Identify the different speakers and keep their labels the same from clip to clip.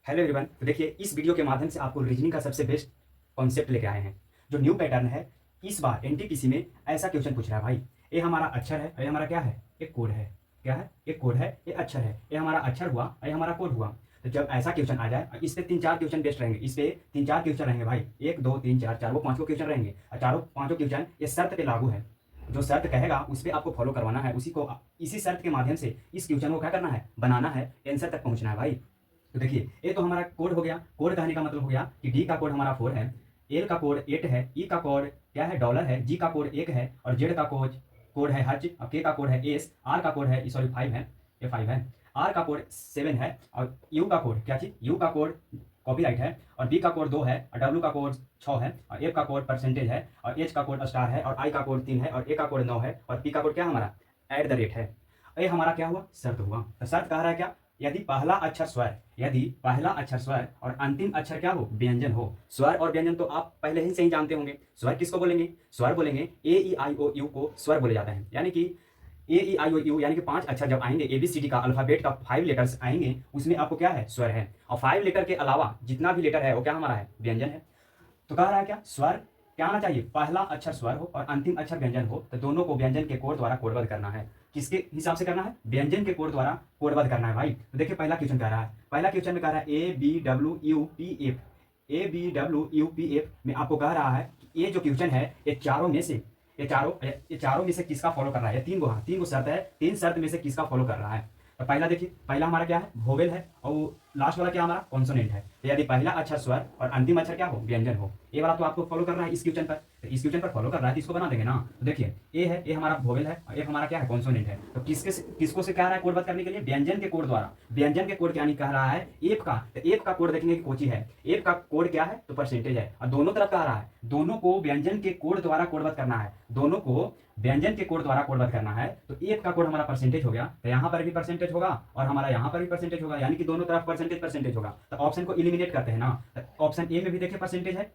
Speaker 1: Hello everyone. तो देखिए, इस वीडियो के माध्यम से आपको रीजनिंग का सबसे बेस्ट कॉन्सेप्ट लेके आए हैं। जो न्यू पैटर्न है, इस बार एनटीपीसी में ऐसा क्वेश्चन पूछ रहा है भाई। ये हमारा अक्षर है, ये हमारा क्या है, एक कोड है। क्या है? एक कोड है, ये अक्षर है, ये हमारा अक्षर हुआ, ये हमारा कोड हुआ। तो जब ऐसा क्वेश्चन आ जाए, इस पे 3-4 क्वेश्चन बेस्ट रहेंगे। इस पे 3-4 क्वेश्चन रहेंगे भाई, 1 2 3 4 4 वो 5 क्वेश्चन रहेंगे, और चारों पांचों क्वेश्चन ये शर्त पे लागू है। जो शर्त कहेगा उस पर आपको फॉलो करवाना है, उसी को इसी शर्त के माध्यम से इस क्वेश्चन को क्या करना है, बनाना है, आंसर तक पहुंचना है भाई। तो देखिए, ये तो हमारा कोड हो गया। कोड कहने का मतलब हो गया कि डी का कोड हमारा 4 है, एल का कोड 8 है, ई का कोड क्या है, डॉलर है, जी का कोड 1 है, और जेड का कोड कोड है हज, और के का कोड है एस, आर का कोड है सॉरी 5 है, ये 5 है, आर का कोड 7 है, और यू का कोड क्या चीज, यू का कोड कॉपीराइट है, और बी का कोड 2 है, और डब्ल्यू का कोड 6 है, और एफ का कोड परसेंटेज है, और एच का कोड स्टार है, और आई का कोड 3 है, और ए का कोड 9 है, और पी का कोड क्या हमारा एट द रेट है। ये हमारा क्या हुआ, शर्त हुआ। तो शर्त कह रहा है क्या, यदि पहला अक्षर स्वर, यदि पहला अक्षर स्वर और अंतिम अक्षर क्या हो, व्यंजन हो। स्वर और व्यंजन तो आप पहले ही से ही जानते होंगे। स्वर किसको बोलेंगे, स्वर बोलेंगे ए ई आई ओ यू को स्वर बोले जाता है। यानी कि ए ई आई ओ यू यानी कि 5 अक्षर जब आएंगे, ABCD का अल्फाबेट का 5 लेटर्स आएंगे, उसमें आपको क्या है, स्वर है। और 5 लेटर के अलावा जितना भी लेटर है वो क्या हमारा है, व्यंजन है। तो कह रहा है क्या, स्वर क्या आना चाहिए, पहला अक्षर स्वर हो और अंतिम अक्षर व्यंजन हो। तो दोनों को व्यंजन के कोड द्वारा कोडबद्ध करना है। किसके हिसाब से करना है, व्यंजन के कोड द्वारा कोडबद्ध करना है भाई। तो देखिए, पहला क्वेश्चन कह रहा है, पहला क्वेश्चन में कह रहा है ABWUPF, ABWUPF में आपको कह रहा है कि ये जो क्वेश्चन है, ये चारों में से ये चारों में से किसका फॉलो कर रहा है। तीन गो शर्त है, 3 शर्त में से किसका फॉलो कर रहा है। तो पहला देखिए, पहला हमारा क्या है, वोवेल है, और वो लास्ट वाला क्या हमारा कॉन्सोनेंट है। तो यदि पहला अक्षर स्वर और अंतिम अक्षर क्या हो, व्यंजन हो। ये वाला तो आपको फॉलो करना है इस क्वेश्चन पर। तो इस क्वेश्चन पर फॉलो कर रहा है तो इसको बना देंगे ना। तो देखिए, ए है, ये हमारा वोवेल है, और एक हमारा क्या है, कॉन्सोनेंट है। तो किसको से कह रहा है कोडबद्ध करने के लिए, व्यंजन के कोड द्वारा। व्यंजन के कोड यानी कह रहा है एफ का। तो एफ का कोड देखेंगे कि कोची है, एफ का कोड क्या है, तो परसेंटेज है। और दोनों तरफ कह रहा है, दोनों को व्यंजन के कोड द्वारा कोडबद्ध करना है, दोनों को व्यंजन के कोड द्वारा कोडबद्ध करना है। तो एफ का कोड हमारा परसेंटेज हो गया, तो यहाँ पर भी परसेंटेज होगा और हमारा यहाँ पर भी परसेंटेज होगा, यानी कि दोनों तरफ परसेंटेज परसेंटेज होगा। तो ऑप्शन को इलिमिनेट करते हैं ना। तो ऑप्शन ए में भी देखिए परसेंटेज है,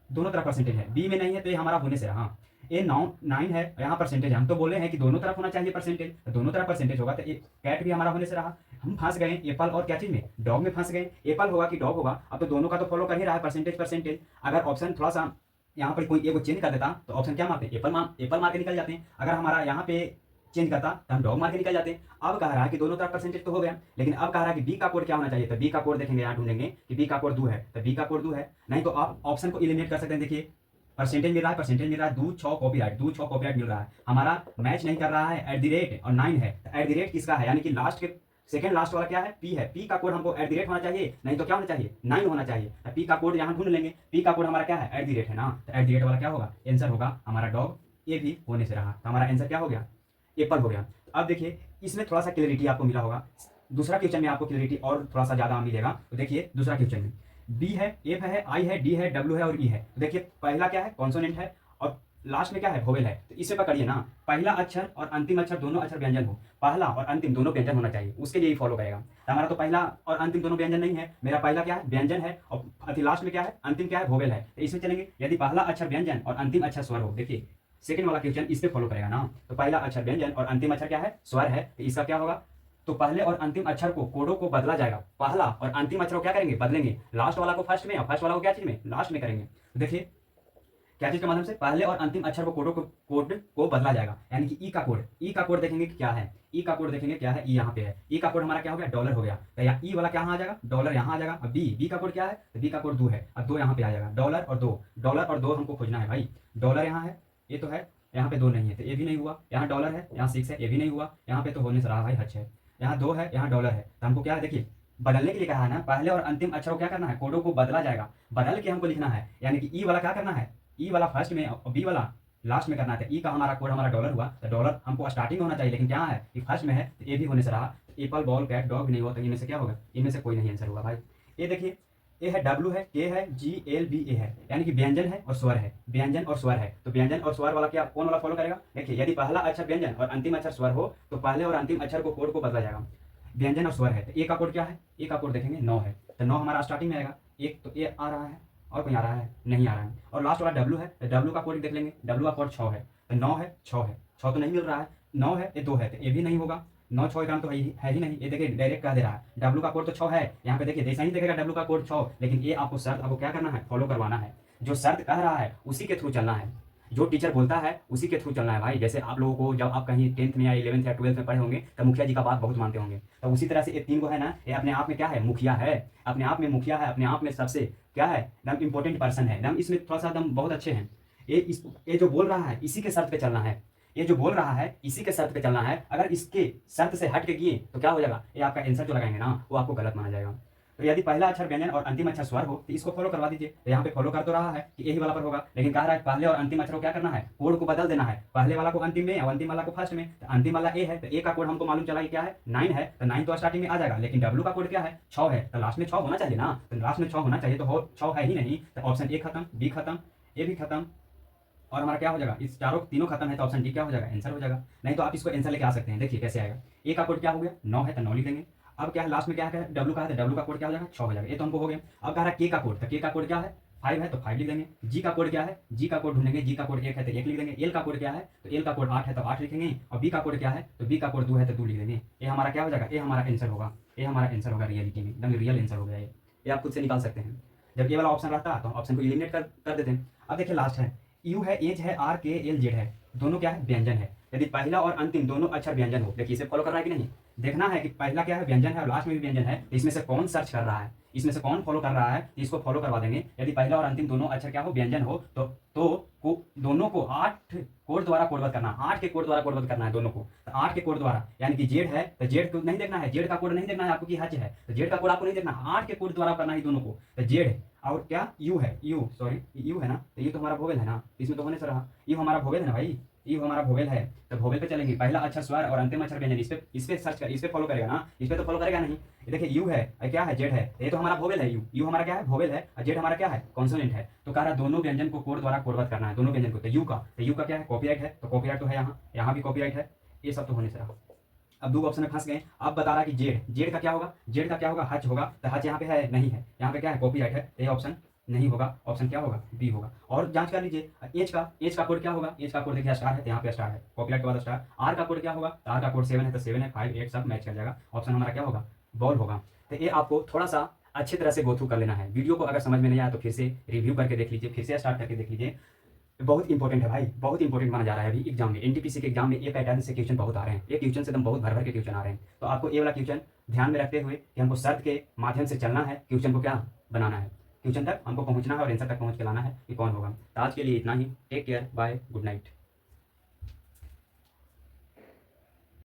Speaker 1: दोनों तरफ परसेंटेज है, बी में नहीं है, तो ये हमारा होने से रहा। ए 9 है, यहाँ परसेंटेज है। हम तो बोले हैं कि दोनों तरफ होना चाहिए परसेंटेज, तो दोनों तरफ परसेंटेज होगा। तो कैट भी हमारा होने से रहा। हम फंस गए एप्पल और क्या चीज में, डॉग में फंस गए। एप्पल होगा कि डॉग होगा, अब तो दोनों का तो फॉलो कर ही रहा है, परसेंटेज परसेंटेज। अगर ऑप्शन थोड़ा सा यहाँ पर कोई एगो चेंज कर देता तो ऑप्शन क्या मारते, एप्पल मार के निकल जाते हैं। अगर हमारा यहाँ पे चेंज करता तो हम डॉग मार के निकल जाते हैं। अब कह रहा है कि दोनों तरफ परसेंटेज तो हो गया, लेकिन अब कह रहा है कि बी का कोड क्या होना चाहिए। तो बी का कोड देखेंगे, यहाँ ढूंढेंगे कि बी का कोड 2 है, तो बी का कोड 2 है। नहीं तो आप ऑप्शन को इलिमिनेट कर सकते हैं। देखिए, परसेंटेज मिल रहा है, परसेंटेज मिल रहा है, 2 6 कॉपीराइट मिल रहा है, हमारा मैच नहीं कर रहा है, एट द रेट और 9 है। तो एट द रेट किसका है, यानी कि लास्ट के सेकंड लास्ट वाला क्या है, पी है। पी का कोड हमको एट द रेट होना चाहिए, नहीं तो क्या होना चाहिए, 9 होना चाहिए। तो पी का कोड यहाँ ढूंढ लेंगे, पी का कोड हमारा क्या है, एट द रेट है ना। तो एट द रेट वाला क्या होगा, आंसर होगा हमारा डॉग। ये भी होने से रहा, तो हमारा आंसर क्या हो गया, एप्पल हो गया। तो अब देखिए, इसमें थोड़ा सा क्लियरिटी आपको मिला होगा। दूसरा क्वेश्चन में आपको क्लियरिटी और थोड़ा सा ज्यादा मिलेगा। तो देखिए, दूसरा क्वेश्चन में बी है, एफ है, आई है, डी है, डब्ल्यू है और ई है। तो देखिए, पहला क्या है, कॉन्सोनेंट है, और लास्ट में क्या है, वोवेल है। तो इसे पकड़िए ना, पहला अक्षर और अंतिम अक्षर दोनों अक्षर व्यंजन हो, पहला और अंतिम दोनों व्यंजन होना चाहिए, उसके लिए ही फॉलो करेगा। तो हमारा तो पहला और अंतिम दोनों व्यंजन नहीं है, मेरा पहला क्या है, व्यंजन है, और अति लास्ट में क्या है, अंतिम क्या है, वोवेल है। तो इसमें चलेंगे, यदि पहला अक्षर व्यंजन और अंतिम अक्षर स्वर हो। देखिए, सेकंड वाला क्वेश्चन इस पे फॉलो करेगा ना। तो पहला अक्षर व्यंजन और अंतिम अक्षर क्या है, स्वर है। तो इसका क्या होगा, तो पहले और अंतिम अक्षर को कोडों को बदला जाएगा, पहला और अंतिम अक्षर को क्या करेंगे, बदलेंगे, लास्ट वाला को फर्स्ट में और फर्स्ट वाला को क्या चीज में, लास्ट में करेंगे। तो देखिए, क्या चीज के माध्यम से, पहले और अंतिम अक्षर को कोड को बदला जाएगा, यानी कि ई का कोड देखेंगे कि क्या है, ई का कोड देखेंगे क्या है, ई यहाँ पे है। ई का कोड हमारा क्या हो गया, डॉलर हो गया। तो यहाँ ई वाला क्या आ जाएगा, डॉलर यहाँ आ जाएगा। अब बी का कोड क्या है, तो बी का कोड 2 है। अब 2 यहाँ पे आ जाएगा, डॉलर और 2 हमको खोजना है भाई। डॉलर यहाँ है, ये तो है, यहाँ पे 2 नहीं है, तो ये भी नहीं हुआ। यहाँ डॉलर है, यहाँ 6 है, ये भी नहीं हुआ। यहाँ पे तो होने से रहा भाई, हच है। यहाँ 2 है, यहाँ डॉलर है। तो हमको क्या है, देखिए, बदलने के लिए कहा है ना, पहले और अंतिम अक्षर को क्या करना है, कोडों को बदला जाएगा, बदल के हमको लिखना है। यानी कि ई वाला क्या करना है, ई वाला फर्स्ट में और बी वाला लास्ट में करना था। ई का हमारा कोड हमारा डॉलर हुआ, तो डॉलर हमको स्टार्टिंग में होना चाहिए, लेकिन क्या है, ये फर्स्ट में है, तो ये भी होने से रहा। तो एप्पल, बॉल, कैट, डॉग नहीं हुआ, तो इनमें से क्या होगा, इनमें से कोई नहीं आंसर होगा भाई। ये देखिए, ए है, डब्ल्यू है, के है, जी एल बी ए है, यानी कि व्यंजन है और स्वर है, व्यंजन और स्वर है। तो व्यंजन और स्वर वाला क्या, कौन वाला फॉलो करेगा। देखिए, यदि पहला अक्षर व्यंजन और अंतिम अक्षर स्वर हो, तो पहले और अंतिम अक्षर को कोड को बदला जाएगा, व्यंजन और स्वर है। तो ए का कोड क्या है, ए का कोड देखेंगे 9 है, तो 9 हमारा स्टार्टिंग में आएगा। एक तो ए आ रहा है, और कोई आ रहा है, नहीं आ रहा है। और लास्ट वाला डब्ल्यू है, तो डब्ल्यू का कोड देख लेंगे, डब्ल्यू का कोड 6 है। तो 9 है, 6 है, 6 तो नहीं मिल रहा है, 9 है, ये 2 है, तो ये भी नहीं होगा। 9 6 ग्राम तो है ही नहीं। ये देखिए डायरेक्ट कह दे रहा है डब्ल्यू का कोड तो 6 है। यहाँ पे देखिए जैसा ही देखेगा डब्ल्यू का कोड 6, लेकिन ये आपको शर्त आपको क्या करना है, फॉलो करवाना है। जो शर्त कह रहा है उसी के थ्रू चलना है, जो टीचर बोलता है उसी के थ्रू चलना है भाई। जैसे आप लोगों को जब आप कहीं 10th में या 11th या 12th में पढ़े होंगे तो मुखिया जी का बात बहुत मानते होंगे, तो उसी तरह से ये 3 को है ना, ये अपने आप में क्या है, मुखिया है, अपने आप में मुखिया है, अपने आप में सबसे क्या है, एकदम इंपॉर्टेंट पर्सन है, एकदम इसमें थोड़ा सा एकदम बहुत अच्छे हैं। ये जो बोल रहा है इसी के शर्त पे चलना है, ये जो बोल रहा है इसी के शर्त पे चलना है। अगर इसके शर्त से हट के किए तो क्या हो जाएगा, ये आपका आंसर जो लगाएंगे ना वो आपको गलत माना जाएगा। तो यदि पहला अक्षर व्यंजन और अंतिम अक्षर स्वर हो तो इसको फॉलो करवा दीजिए। तो यहाँ पे फॉलो कर तो रहा है कि यही वाला पर होगा, लेकिन कह रहा है पहले और अंतिम अक्षर को क्या करना है, कोड को बदल देना है, पहले वाला को अंतिम में और अंतिम वाला को फर्स्ट में। तो अंतिम वाला ए है तो ए का कोड हमको मालूम चला कि क्या है, 9 है, तो 9 तो स्टार्टिंग में आ जाएगा, लेकिन डब्ल्यू का कोड क्या है, 6 है, तो लास्ट में 6 होना चाहिए ना, तो लास्ट में 6 होना चाहिए, तो 6 है ही नहीं, तो ऑप्शन ए खत्म, बी खत्म, ए भी खत्म, और हमारा क्या हो जाएगा, इस तीनों खत्म है तो ऑप्शन डी क्या हो जाएगा, आंसर हो जाएगा। नहीं तो आप इसको आंसर लेके आ सकते हैं। देखिए कैसे आएगा, ए का कोड क्या हो गया, 9 है तो 9 लिख देंगे। अब क्या है लास्ट में क्या है, डब्ल्यू का है तो डब्ल्यू का कोड क्या हो जाएगा, 6 हो जाएगा, ये तो हमको हो गया। अब कह रहा है के का कोड, तो के का कोड क्या है, 5 है तो 5 लिख देंगे। जी का कोड क्या है, जी का कोड ढूंढेंगे, जी का कोड 1 है तो 1 लिख देंगे। एल का कोड क्या है, तो एल का कोड 8 है तो 8 लिखेंगे। और बी का कोड क्या है, तो बी का कोड 2 है तो 2 लिख देंगे। ये हमारा क्या हो जाएगा, ये हमारा आंसर होगा, ये हमारा आंसर होगा रियलिटी में, एकदम रियल आंसर हो गया ये आप खुद से निकाल सकते हैं। जब ये वाला ऑप्शन रहता तो ऑप्शन को एलिमिनेट कर देते हैं। अब देखिए लास्ट है, यू है, एज है, आर के एल जेड है, दोनों क्या है, व्यंजन है। यदि पहला और अंतिम दोनों अक्षर व्यंजन हो, देखिए इसे फॉलो करना है कि नहीं, देखना है कि पहला क्या है, व्यंजन है, और लास्ट में भी व्यंजन है, तो इसमें से कौन सर्च कर रहा है, इसमें से कौन फॉलो कर रहा है, तो इसको फॉलो करवा देंगे। यदि पहला और अंतिम दोनों अक्षर क्या हो, व्यंजन हो, दोनों को 8 कोड द्वारा कोडबद्ध करना, 8 के कोड द्वारा कोडबद्ध करना है दोनों को। तो 8 के कोड द्वारा, यानी कि जेड है तो जेड को नहीं देखना है, जेड का कोड नहीं देखना है आपको कि हच है, तो जेड का कोड आपको नहीं देखना, 8 के कोड द्वारा करना है दोनों को। तो जेड और क्या, यू है, यू सॉरी यू है ना, तो यू तो हमारा वोवेल है ना, इसमें तो होने से रहा, यू हमारा वोवेल है ना भाई, यू हमारा वोवेल है, तो वोवेल पे चलेंगे। पहला अक्षर स्वर और अंतिम अक्षर व्यंजन, इस पे सर्च कर, इस पे फॉलो करेगा ना, इस पे तो फॉलो करेगा नहीं। ये देखिए यू है, क्या है, जेड है, ये तो हमारा वोवेल है, यू हमारा क्या है, वोवेल है, और जेड हमारा क्या है, कॉन्सोनेंट है। तो कह रहा दोनों व्यंजन को कोड द्वारा कोडबद्ध करना है, दोनों व्यंजन को। तो यू का क्या है, कॉपीराइट है, तो कॉपीराइट तो है यहाँ भी कॉपीराइट है, ये सब तो होने से रहा। अब 2 ऑप्शन में फंस गए। अब बता रहा कि जेड का क्या होगा, जेड का क्या होगा, हच होगा, तो हच यहाँ पे है नहीं है, यहाँ पे क्या है, कॉपीराइट है, ये ऑप्शन नहीं होगा, ऑप्शन क्या होगा, बी होगा। और जांच कर लीजिए, एज का कोड क्या होगा, एज का कोड देखिए स्टार है, तो यहाँ पे स्टार है, कॉपीराइट के बाद स्टार। आर का कोड क्या होगा, तो आर का कोड 7 है तो 7 है, 5 8 सब मैच कर जाएगा, ऑप्शन हमारा क्या होगा, बॉल होगा। तो ये आपको थोड़ा सा अच्छी तरह से गो थ्रू कर लेना है। वीडियो को अगर समझ में नहीं आया तो फिर से रिव्यू करके देख लीजिए, फिर से स्टार्ट करके देख लीजिए। बहुत इंपॉर्टेंट है भाई, बहुत इंपॉर्टेंट माना जा रहा है अभी एग्जाम में, एनटीपीसी के एग्जाम में ये पैटर्न से क्वेश्चन बहुत आ रहे हैं, ये क्वेश्चन से एकदम बहुत भर के क्वेश्चन आ रहे हैं। तो आपको ये वाला क्वेश्चन ध्यान में रखते हुए कि हमको शर्त के माध्यम से चलना है, क्वेश्चन को क्या बनाना है, क्वेश्चन तक हमको पहुंचना है और आंसर तक पहुंच के लाना है कि कौन होगा। तो आज के लिए इतना ही, take care, bye, good night.